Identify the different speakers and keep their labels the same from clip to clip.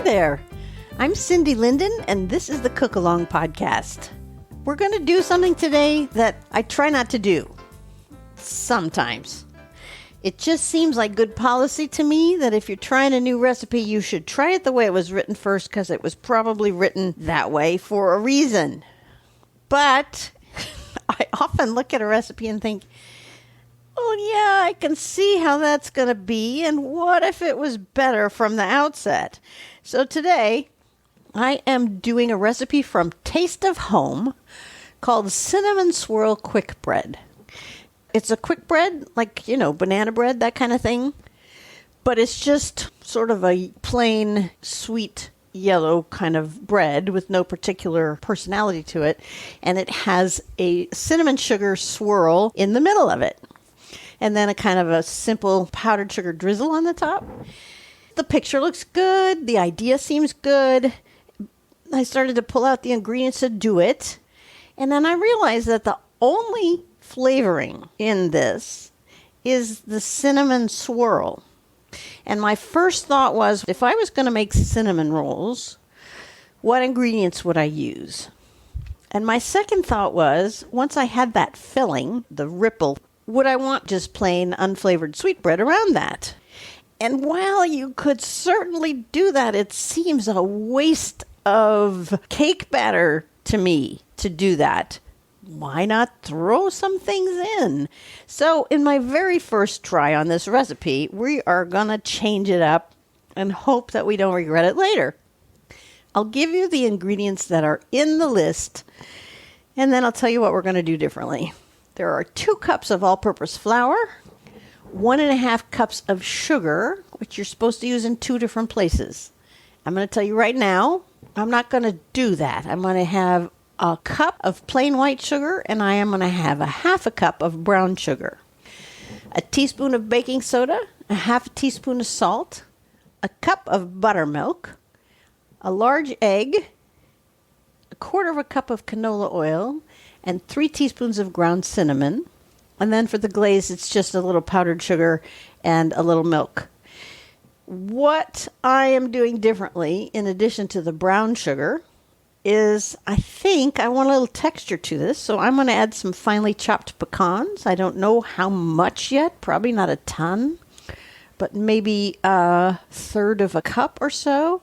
Speaker 1: there. I'm Cindy Linden, and this is the Cook Along Podcast. We're going to do something today that I try not to do. Sometimes. It just seems like good policy to me that if you're trying a new recipe, you should try it the way it was written first, because it was probably written that way for a reason. But I often look at a recipe and think, well, yeah, I can see how that's going to be, and what if it was better from the outset? So today, I am doing a recipe from Taste of Home called Cinnamon Swirl Quick Bread. It's a quick bread, like, banana bread, that kind of thing. But it's just sort of a plain, sweet, yellow kind of bread with no particular personality to it. And it has a cinnamon sugar swirl in the middle of it. And then a kind of a simple powdered sugar drizzle on the top. The picture looks good. The idea seems good. I started to pull out the ingredients to do it. And then I realized that the only flavoring in this is the cinnamon swirl. And my first thought was, if I was going to make cinnamon rolls, what ingredients would I use? And my second thought was, once I had that filling, the ripple, would I want just plain unflavored sweetbread around that? And while you could certainly do that, it seems a waste of cake batter to me to do that. Why not throw some things in? So in my very first try on this recipe, we are going to change it up and hope that we don't regret it later. I'll give you the ingredients that are in the list, and then I'll tell you what we're going to do differently. There are 2 cups of all-purpose flour, 1.5 cups of sugar, which you're supposed to use in 2 different places. I'm going to tell you right now, I'm not going to do that. I'm going to have a cup of plain white sugar, and I am going to have a 1/2 cup of brown sugar, a teaspoon of baking soda, a 1/2 teaspoon of salt, a cup of buttermilk, a large egg, a 1/4 cup of canola oil, and 3 teaspoons of ground cinnamon. And then for the glaze, it's just a little powdered sugar and a little milk. What I am doing differently, in addition to the brown sugar, is I think I want a little texture to this, so I'm going to add some finely chopped pecans. I don't know how much yet, probably not a ton, but maybe 1/3 cup or so.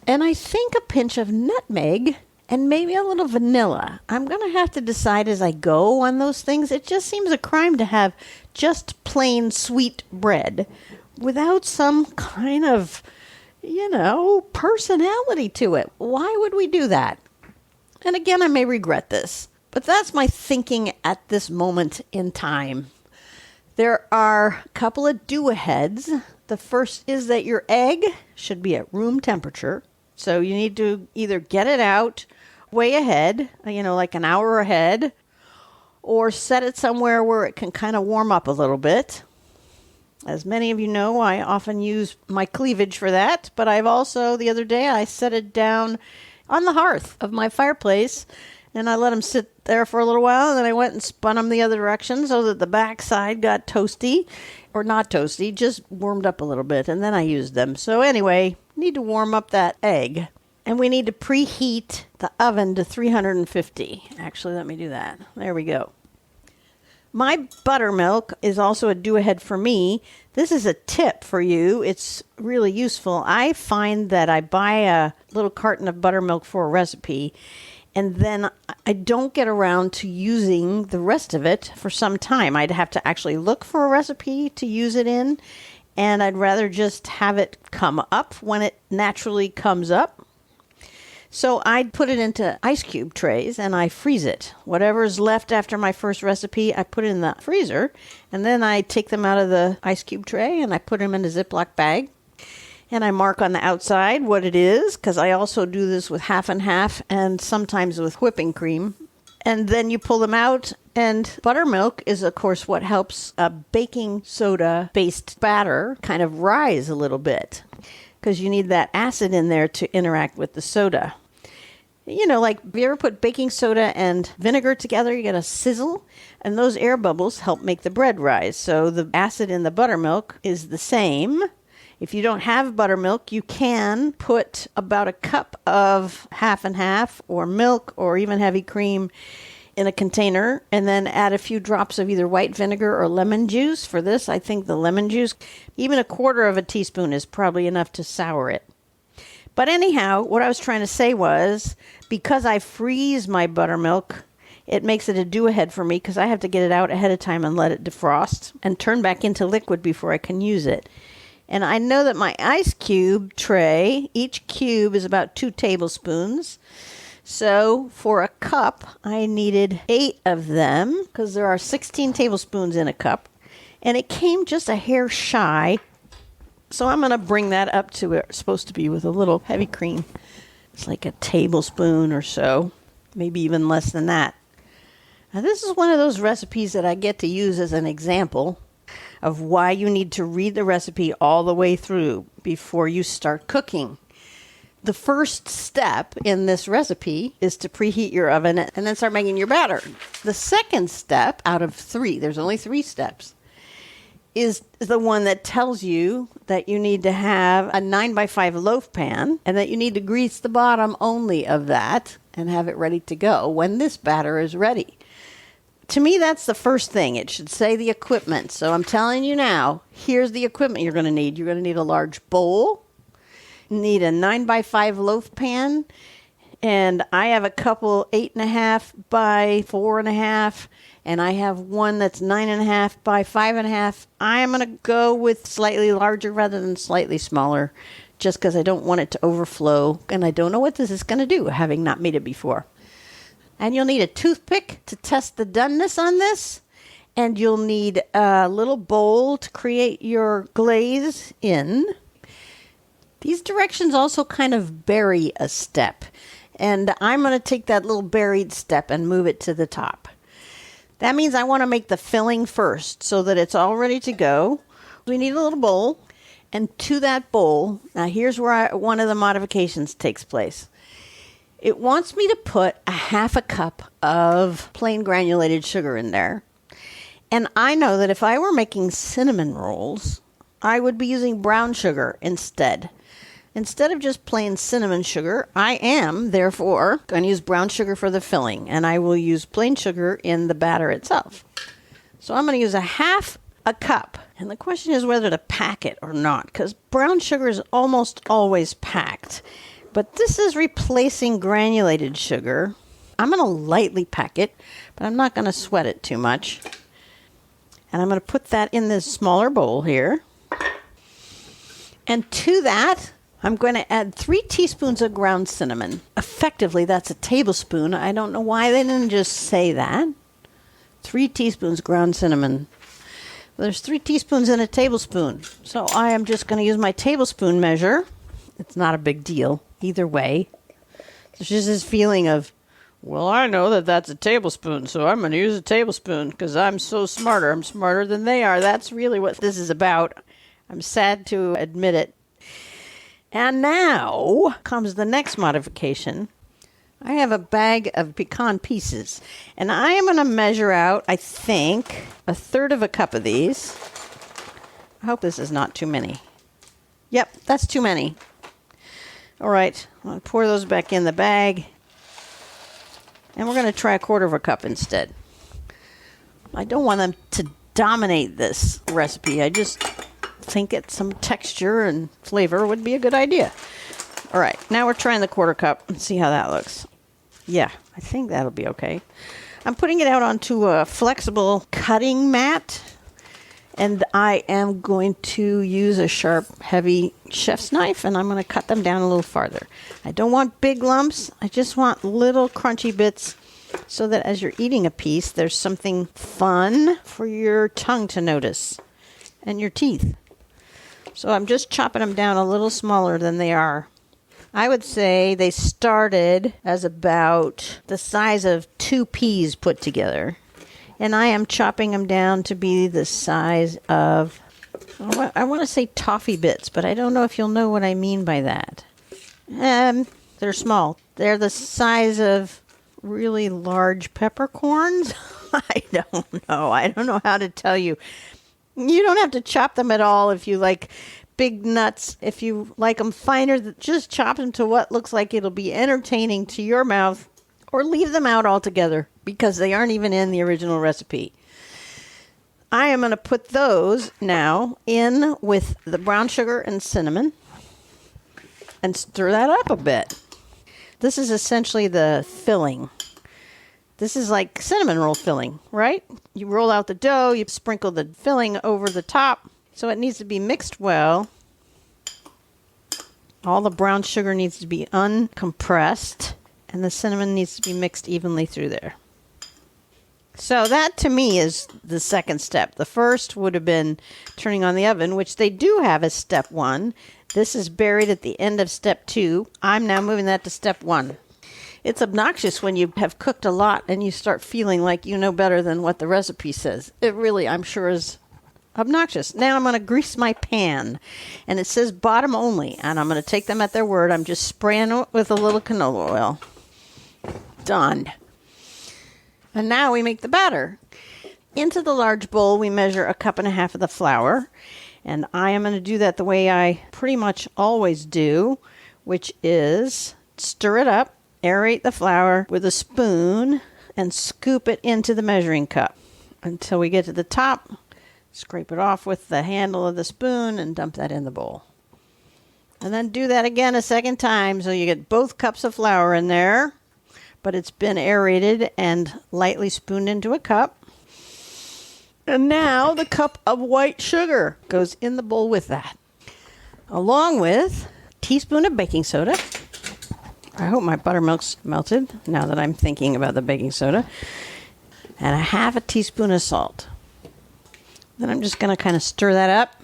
Speaker 1: And I think a pinch of nutmeg and maybe a little vanilla. I'm going to have to decide as I go on those things. It just seems a crime to have just plain sweet bread without some kind of personality to it. Why would we do that? And again, I may regret this, but that's my thinking at this moment in time. There are a couple of do-aheads. The first is that your egg should be at room temperature. So you need to either get it out way ahead, like an hour ahead, or set it somewhere where it can kind of warm up a little bit. As many of you know, I often use my cleavage for that, but I've also, the other day, I set it down on the hearth of my fireplace, and I let them sit there for a little while, and then I went and spun them the other direction so that the back side got toasty, or not toasty, just warmed up a little bit, and then I used them. So anyway, need to warm up that egg, and we need to preheat the oven to 350. Actually, let me do that. There we go. My buttermilk is also a do-ahead for me. This is a tip for you. It's really useful. I find that I buy a little carton of buttermilk for a recipe, and then I don't get around to using the rest of it for some time. I'd have to actually look for a recipe to use it in, and I'd rather just have it come up when it naturally comes up. So I'd put it into ice cube trays and I freeze it. Whatever's left after my first recipe, I put it in the freezer, and then I take them out of the ice cube tray and I put them in a Ziploc bag. And I mark on the outside what it is, because I also do this with half and half and sometimes with whipping cream. And then you pull them out, and buttermilk is, of course, what helps a baking soda-based batter kind of rise a little bit, because you need that acid in there to interact with the soda. Like, if you ever put baking soda and vinegar together, you get a sizzle, and those air bubbles help make the bread rise. So the acid in the buttermilk is the same. If you don't have buttermilk, you can put about a cup of half and half or milk or even heavy cream in a container and then add a few drops of either white vinegar or lemon juice. For this, I think the lemon juice, even a quarter of a teaspoon is probably enough to sour it. But anyhow, what I was trying to say was, because I freeze my buttermilk, it makes it a do-ahead for me because I have to get it out ahead of time and let it defrost and turn back into liquid before I can use it. And I know that my ice cube tray, each cube is about 2 tablespoons. So for a cup, I needed 8 of them because there are 16 tablespoons in a cup. And it came just a hair shy. So I'm going to bring that up to where it's supposed to be with a little heavy cream. It's like a tablespoon or so, maybe even less than that. Now this is one of those recipes that I get to use as an example of why you need to read the recipe all the way through before you start cooking. The first step in this recipe is to preheat your oven and then start making your batter. The second step out of 3, there's only 3 steps, is the one that tells you that you need to have a 9x5 loaf pan and that you need to grease the bottom only of that and have it ready to go when this batter is ready. To me, that's the first thing. It should say the equipment. So I'm telling you now, here's the equipment you're going to need. You're going to need a large bowl. You need a 9x5 loaf pan. And I have a couple 8.5 by 4.5. And I have one that's 9.5 by 5.5. I am going to go with slightly larger rather than slightly smaller, just because I don't want it to overflow. And I don't know what this is going to do, having not made it before. And you'll need a toothpick to test the doneness on this. And you'll need a little bowl to create your glaze in. These directions also kind of bury a step. And I'm going to take that little buried step and move it to the top. That means I want to make the filling first so that it's all ready to go. We need a little bowl. And to that bowl, now here's where one of the modifications takes place. It wants me to put a half a cup of plain granulated sugar in there. And I know that if I were making cinnamon rolls, I would be using brown sugar instead. Instead of just plain cinnamon sugar, I am, therefore, going to use brown sugar for the filling. And I will use plain sugar in the batter itself. So I'm going to use a half a cup. And the question is whether to pack it or not, because brown sugar is almost always packed. But this is replacing granulated sugar. I'm going to lightly pack it, but I'm not going to sweat it too much. And I'm going to put that in this smaller bowl here. And to that, I'm going to add 3 teaspoons of ground cinnamon. Effectively, that's a tablespoon. I don't know why they didn't just say that. 3 teaspoons ground cinnamon. Well, there's 3 teaspoons in a tablespoon. So I am just going to use my tablespoon measure. It's not a big deal either way. There's just this feeling of, well, I know that that's a tablespoon, so I'm going to use a tablespoon because I'm so smarter. I'm smarter than they are. That's really what this is about. I'm sad to admit it. And now comes the next modification. I have a bag of pecan pieces, and I am going to measure out, I think, 1/3 of a cup of these. I hope this is not too many. Yep, that's too many. All right, I'm going to pour those back in the bag, and we're going to try 1/4 of a cup instead. I don't want them to dominate this recipe. I just think it's some texture and flavor would be a good idea. All right, now we're trying the 1/4 cup and see how that looks. Yeah, I think that'll be okay. I'm putting it out onto a flexible cutting mat, and I am going to use a sharp, heavy chef's knife, and I'm going to cut them down a little farther. I don't want big lumps. I just want little crunchy bits so that as you're eating a piece, there's something fun for your tongue to notice and your teeth. So I'm just chopping them down a little smaller than they are. I would say they started as about the size of 2 peas put together. And I am chopping them down to be the size of, I want to say toffee bits, but I don't know if you'll know what I mean by that. They're small. They're the size of really large peppercorns. I don't know. I don't know how to tell you. You don't have to chop them at all if you like big nuts. If you like them finer, just chop them to what looks like it'll be entertaining to your mouth, or leave them out altogether because they aren't even in the original recipe. I am going to put those now in with the brown sugar and cinnamon and stir that up a bit. This is essentially the filling. This is like cinnamon roll filling, right? You roll out the dough, you sprinkle the filling over the top. So it needs to be mixed well. All the brown sugar needs to be uncompressed, and the cinnamon needs to be mixed evenly through there. So that to me is the second step. The first would have been turning on the oven, which they do have as step 1. This is buried at the end of step 2. I'm now moving that to step 1. It's obnoxious when you have cooked a lot and you start feeling like you know better than what the recipe says. It really, I'm sure, is obnoxious. Now I'm going to grease my pan, and it says bottom only, and I'm going to take them at their word. I'm just spraying it with a little canola oil. Done. And now we make the batter. Into the large bowl, we measure 1.5 cups of the flour, and I am going to do that the way I pretty much always do, which is stir it up, aerate the flour with a spoon, and scoop it into the measuring cup until we get to the top. Scrape it off with the handle of the spoon and dump that in the bowl. And then do that again a second time so you get both cups of flour in there, but it's been aerated and lightly spooned into a cup. And now the cup of white sugar goes in the bowl with that, along with a teaspoon of baking soda. I hope my buttermilk's melted now that I'm thinking about the baking soda. And 1/2 teaspoon of salt. Then I'm just going to kind of stir that up.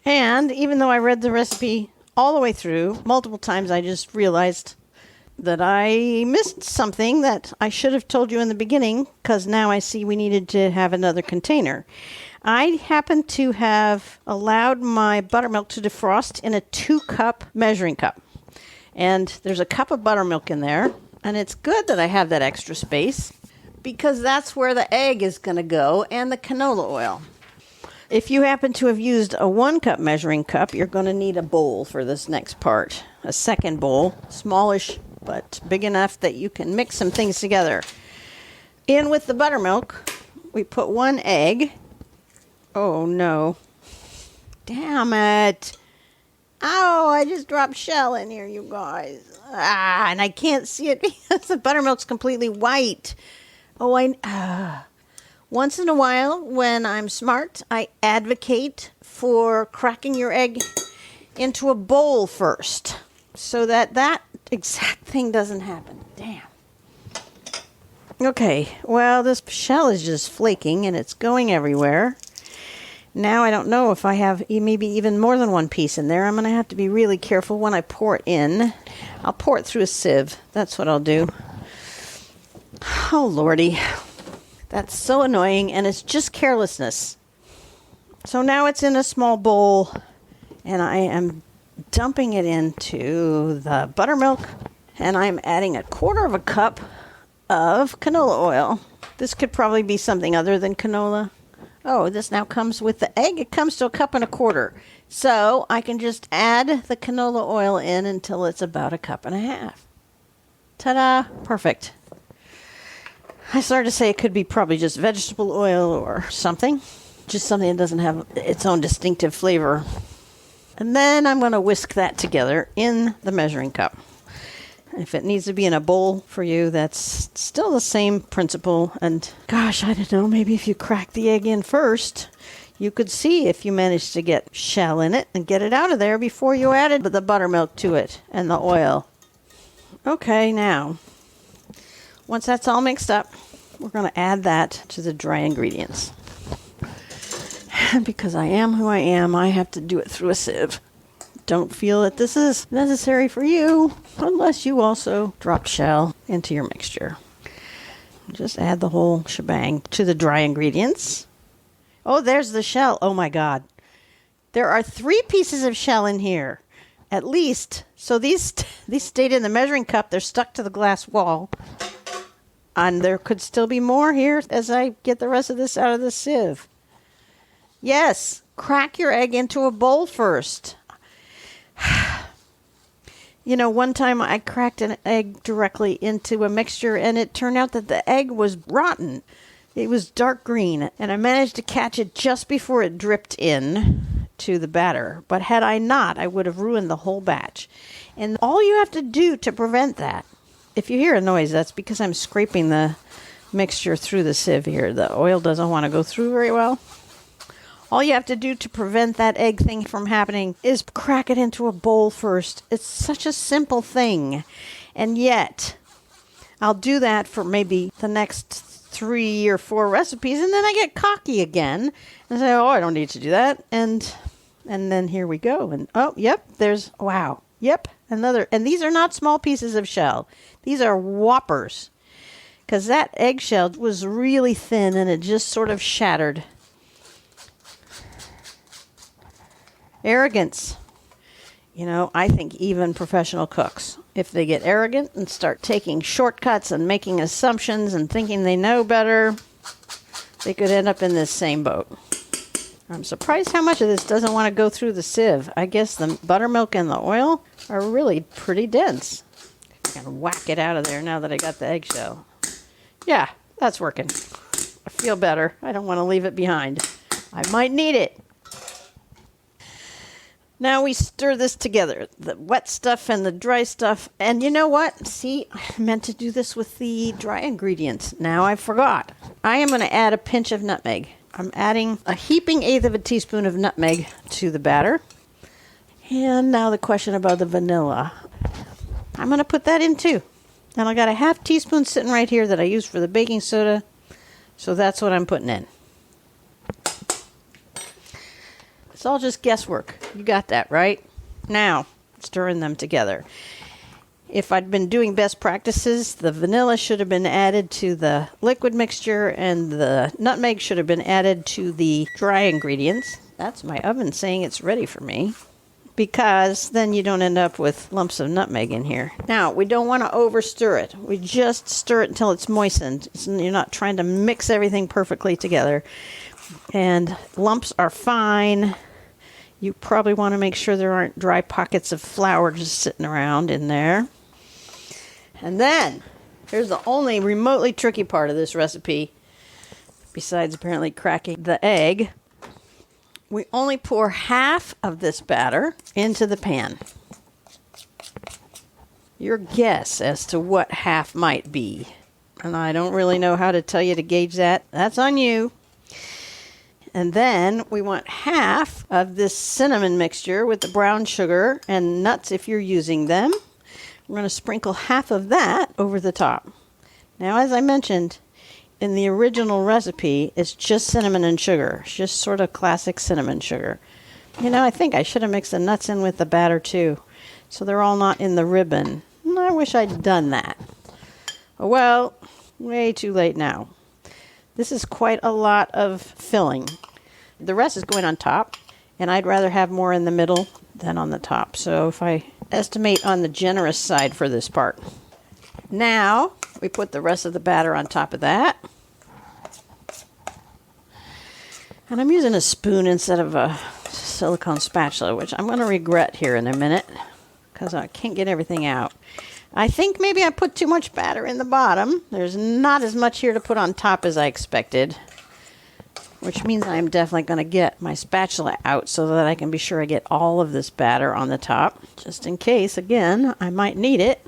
Speaker 1: And even though I read the recipe all the way through, multiple times, I just realized that I missed something that I should have told you in the beginning, because now I see we needed to have another container. I happen to have allowed my buttermilk to defrost in a 2-cup measuring cup. And there's a cup of buttermilk in there, and it's good that I have that extra space, because that's where the egg is going to go and the canola oil. If you happen to have used a 1-cup measuring cup, you're going to need a bowl for this next part. A second bowl, smallish but big enough that you can mix some things together. In with the buttermilk, we put 1 egg. Oh no. Damn it. Oh, I just dropped shell in here, you guys. And I can't see it because the buttermilk's completely white. Once in a while, when I'm smart, I advocate for cracking your egg into a bowl first so that that exact thing doesn't happen. Damn. Okay, well, this shell is just flaking and it's going everywhere. Now I don't know if I have maybe even more than 1 piece in there. I'm going to have to be really careful when I pour it in. I'll pour it through a sieve. That's what I'll do. Oh, Lordy. That's so annoying, and it's just carelessness. So now it's in a small bowl, and I am dumping it into the buttermilk, and I'm adding 1/4 cup of canola oil. This could probably be something other than canola. Oh, this now comes with the egg. It comes to 1.25 cups. So I can just add the canola oil in until it's about 1.5 cups. Ta-da! Perfect. I started to say it could be probably just vegetable oil or something. Just something that doesn't have its own distinctive flavor. And then I'm going to whisk that together in the measuring cup. If it needs to be in a bowl for you, that's still the same principle. And gosh, I don't know, maybe if you crack the egg in first, you could see if you managed to get shell in it and get it out of there before you added the buttermilk to it and the oil. Okay, now, once that's all mixed up, we're going to add that to the dry ingredients. And because I am who I am, I have to do it through a sieve. Don't feel that this is necessary for you unless you also drop shell into your mixture. Just add the whole shebang to the dry ingredients. Oh, there's the shell. Oh my God. There are 3 pieces of shell in here, at least. So these stayed in the measuring cup. They're stuck to the glass wall. And there could still be more here as I get the rest of this out of the sieve. Yes, crack your egg into a bowl first. You know, one time I cracked an egg directly into a mixture, and it turned out that the egg was rotten. It was dark green, and I managed to catch it just before it dripped in to the batter. But had I not, I would have ruined the whole batch. And all you have to do to prevent that, if you hear a noise, that's because I'm scraping the mixture through the sieve here. The oil doesn't want to go through very well. All you have to do to prevent that egg thing from happening is crack it into a bowl first. It's such a simple thing. And yet, I'll do that for maybe the next 3 or 4 recipes, and then I get cocky again and say, oh, I don't need to do that. And then here we go. And oh, yep, there's, wow. Yep, another. And these are not small pieces of shell. These are whoppers. Because that eggshell was really thin and it just sort of shattered. Arrogance. You know, I think even professional cooks, if they get arrogant and start taking shortcuts and making assumptions and thinking they know better, they could end up in this same boat. I'm surprised how much of this doesn't want to go through the sieve. I guess the buttermilk and the oil are really pretty dense. I can whack it out of there now that I got the eggshell. Yeah, that's working. I feel better. I don't want to leave it behind. I might need it. Now we stir this together, the wet stuff and the dry stuff. And you know what? See, I meant to do this with the dry ingredients. Now I forgot. I am going to add a pinch of nutmeg. I'm adding a heaping eighth of a teaspoon of nutmeg to the batter. And now the question about the vanilla. I'm going to put that in too. And I got a half teaspoon sitting right here that I used for the baking soda. So that's what I'm putting in. It's all just guesswork. You got that, right? Now, stirring them together. If I'd been doing best practices, the vanilla should have been added to the liquid mixture and the nutmeg should have been added to the dry ingredients. That's my oven saying it's ready for me, because then you don't end up with lumps of nutmeg in here. Now, we don't want to over stir it. We just stir it until it's moistened. You're not trying to mix everything perfectly together. And lumps are fine. You probably want to make sure there aren't dry pockets of flour just sitting around in there. And then, here's the only remotely tricky part of this recipe, besides apparently cracking the egg. We only pour half of this batter into the pan. Your guess as to what half might be. And I don't really know how to tell you to gauge that. That's on you. And then we want half of this cinnamon mixture with the brown sugar and nuts if you're using them. We're going to sprinkle half of that over the top. Now, as I mentioned, in the original recipe, it's just cinnamon and sugar. It's just sort of classic cinnamon sugar. You know, I think I should have mixed the nuts in with the batter too, so they're all not in the ribbon. I wish I'd done that. Oh, well, way too late now. This is quite a lot of filling. The rest is going on top, and I'd rather have more in the middle than on the top. So if I estimate on the generous side for this part. Now, we put the rest of the batter on top of that. And I'm using a spoon instead of a silicone spatula, which I'm going to regret here in a minute because I can't get everything out. I think maybe I put too much batter in the bottom. There's not as much here to put on top as I expected, which means I'm definitely going to get my spatula out so that I can be sure I get all of this batter on the top, just in case, again, I might need it.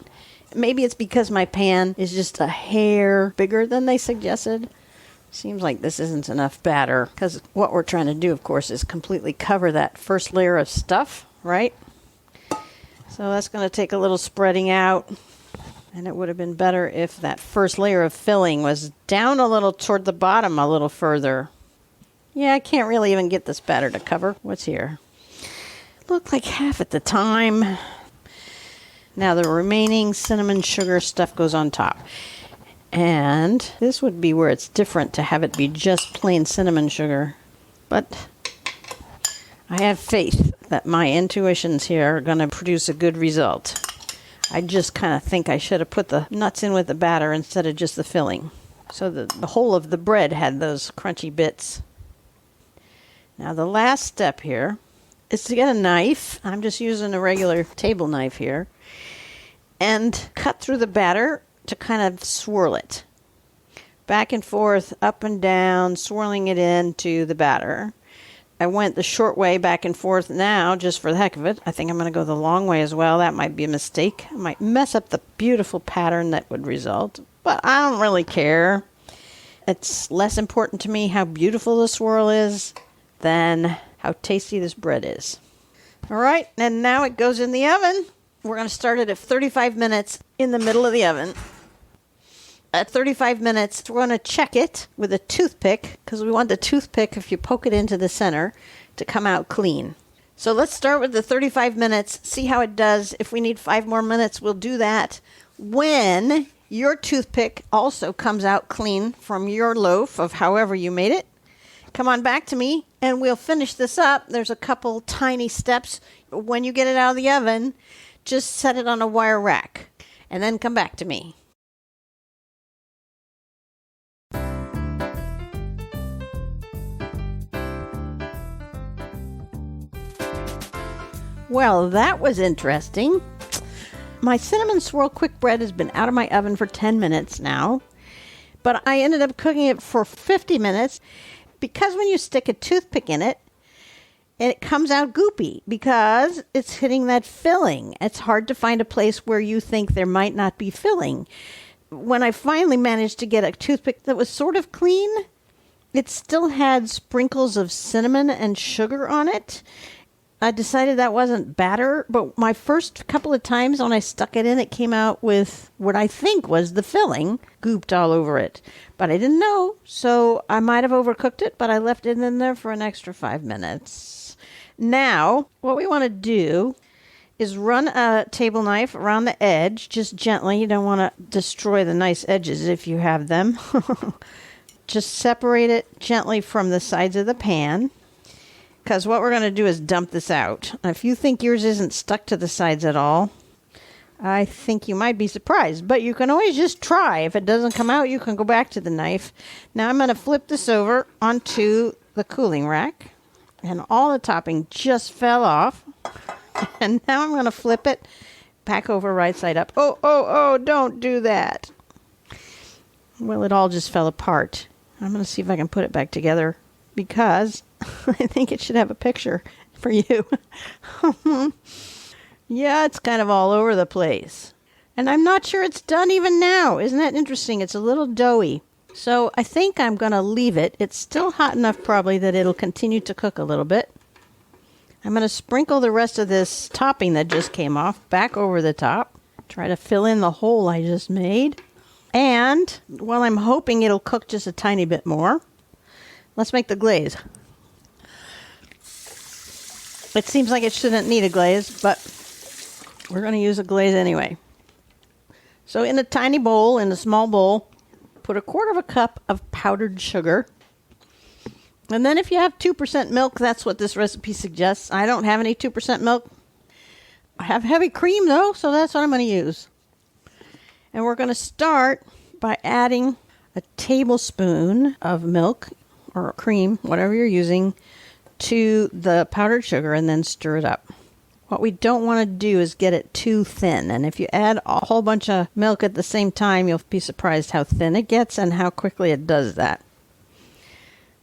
Speaker 1: Maybe it's because my pan is just a hair bigger than they suggested. Seems like this isn't enough batter, because what we're trying to do, of course, is completely cover that first layer of stuff, right? So that's going to take a little spreading out, and it would have been better if that first layer of filling was down a little toward the bottom a little further. Yeah, I can't really even get this batter to cover. What's here? It looked like half at the time. Now the remaining cinnamon sugar stuff goes on top. And this would be where it's different to have it be just plain cinnamon sugar. But I have faith that my intuitions here are going to produce a good result. I just kind of think I should have put the nuts in with the batter instead of just the filling, so that the whole of the bread had those crunchy bits. Now the last step here is to get a knife. I'm just using a regular table knife here. And cut through the batter to kind of swirl it. Back and forth, up and down, swirling it into the batter. I went the short way back and forth now, just for the heck of it. I think I'm going to go the long way as well. That might be a mistake. I might mess up the beautiful pattern that would result. But I don't really care. It's less important to me how beautiful the swirl is than how tasty this bread is. All right, and now it goes in the oven. We're going to start it at 35 minutes in the middle of the oven. At 35 minutes, we're going to check it with a toothpick, because we want the toothpick, if you poke it into the center, to come out clean. So let's start with the 35 minutes, see how it does. If we need 5 more minutes, we'll do that when your toothpick also comes out clean from your loaf of however you made it. Come on back to me, and we'll finish this up. There's a couple tiny steps. When you get it out of the oven, just set it on a wire rack, and then come back to me. Well, that was interesting. My cinnamon swirl quick bread has been out of my oven for 10 minutes now, but I ended up cooking it for 50 minutes because when you stick a toothpick in it, it comes out goopy because it's hitting that filling. It's hard to find a place where you think there might not be filling. When I finally managed to get a toothpick that was sort of clean, it still had sprinkles of cinnamon and sugar on it. I decided that wasn't batter, but my first couple of times when I stuck it in, it came out with what I think was the filling gooped all over it. But I didn't know, so I might have overcooked it, but I left it in there for an extra 5 minutes. Now, what we want to do is run a table knife around the edge, just gently. You don't want to destroy the nice edges if you have them. Just separate it gently from the sides of the pan. Because what we're going to do is dump this out. If you think yours isn't stuck to the sides at all, I think you might be surprised. But you can always just try. If it doesn't come out, you can go back to the knife. Now I'm going to flip this over onto the cooling rack. And all the topping just fell off. And now I'm going to flip it back over right side up. Oh, don't do that. Well, it all just fell apart. I'm going to see if I can put it back together, because I think it should have a picture for you. Yeah, it's kind of all over the place. And I'm not sure it's done even now. Isn't that interesting? It's a little doughy. So I think I'm going to leave it. It's still hot enough probably that it'll continue to cook a little bit. I'm going to sprinkle the rest of this topping that just came off back over the top. Try to fill in the hole I just made. And while I'm hoping it'll cook just a tiny bit more, let's make the glaze. It seems like it shouldn't need a glaze, but we're going to use a glaze anyway. So in a tiny bowl, in a small bowl, put 1/4 cup of powdered sugar. And then if you have 2% milk, that's what this recipe suggests. I don't have any 2% milk. I have heavy cream though, so that's what I'm going to use. And we're going to start by adding a tablespoon of milk or cream, whatever you're using, to the powdered sugar and then stir it up. What we don't want to do is get it too thin. And if you add a whole bunch of milk at the same time, you'll be surprised how thin it gets and how quickly it does that.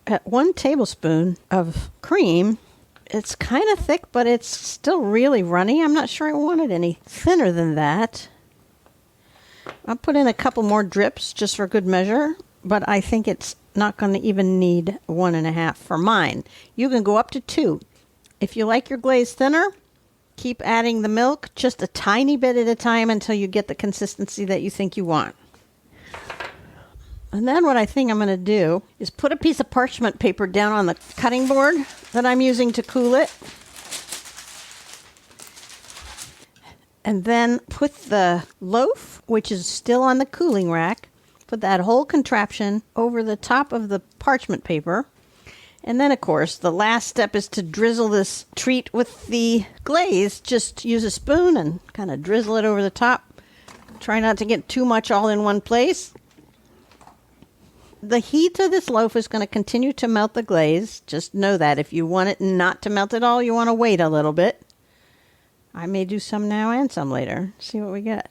Speaker 1: At 1 tablespoon of cream, it's kind of thick, but it's still really runny. I'm not sure I want it any thinner than that. I'll put in a couple more drips just for good measure, but I think it's not going to even need 1.5 for mine. You can go up to 2. If you like your glaze thinner, keep adding the milk just a tiny bit at a time until you get the consistency that you think you want. And then what I think I'm going to do is put a piece of parchment paper down on the cutting board that I'm using to cool it. And then put the loaf, which is still on the cooling rack, put that whole contraption over the top of the parchment paper. And then, of course, the last step is to drizzle this treat with the glaze. Just use a spoon and kind of drizzle it over the top. Try not to get too much all in one place. The heat of this loaf is going to continue to melt the glaze. Just know that. If you want it not to melt at all, you want to wait a little bit. I may do some now and some later. See what we get.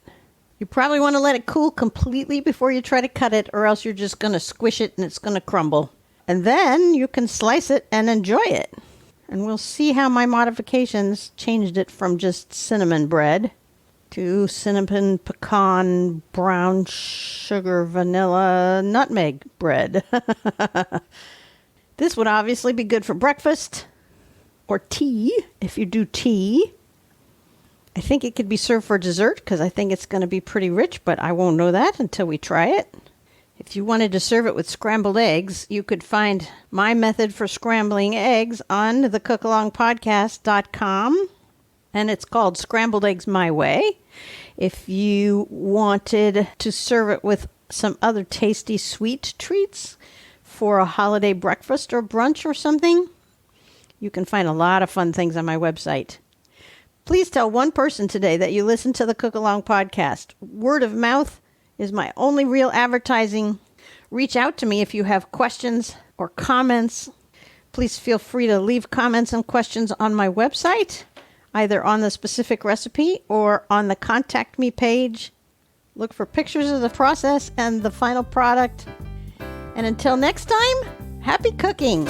Speaker 1: You probably want to let it cool completely before you try to cut it, or else you're just going to squish it and it's going to crumble. And then you can slice it and enjoy it. And we'll see how my modifications changed it from just cinnamon bread to cinnamon, pecan, brown sugar, vanilla, nutmeg bread. This would obviously be good for breakfast or tea, if you do tea. I think it could be served for dessert because I think it's going to be pretty rich, but I won't know that until we try it. If you wanted to serve it with scrambled eggs, you could find my method for scrambling eggs on thecookalongpodcast.com. And it's called Scrambled Eggs My Way. If you wanted to serve it with some other tasty sweet treats for a holiday breakfast or brunch or something, you can find a lot of fun things on my website. Please tell one person today that you listen to the Cook Along podcast. Word of mouth is my only real advertising. Reach out to me if you have questions or comments. Please feel free to leave comments and questions on my website, either on the specific recipe or on the Contact Me page. Look for pictures of the process and the final product. And until next time, happy cooking!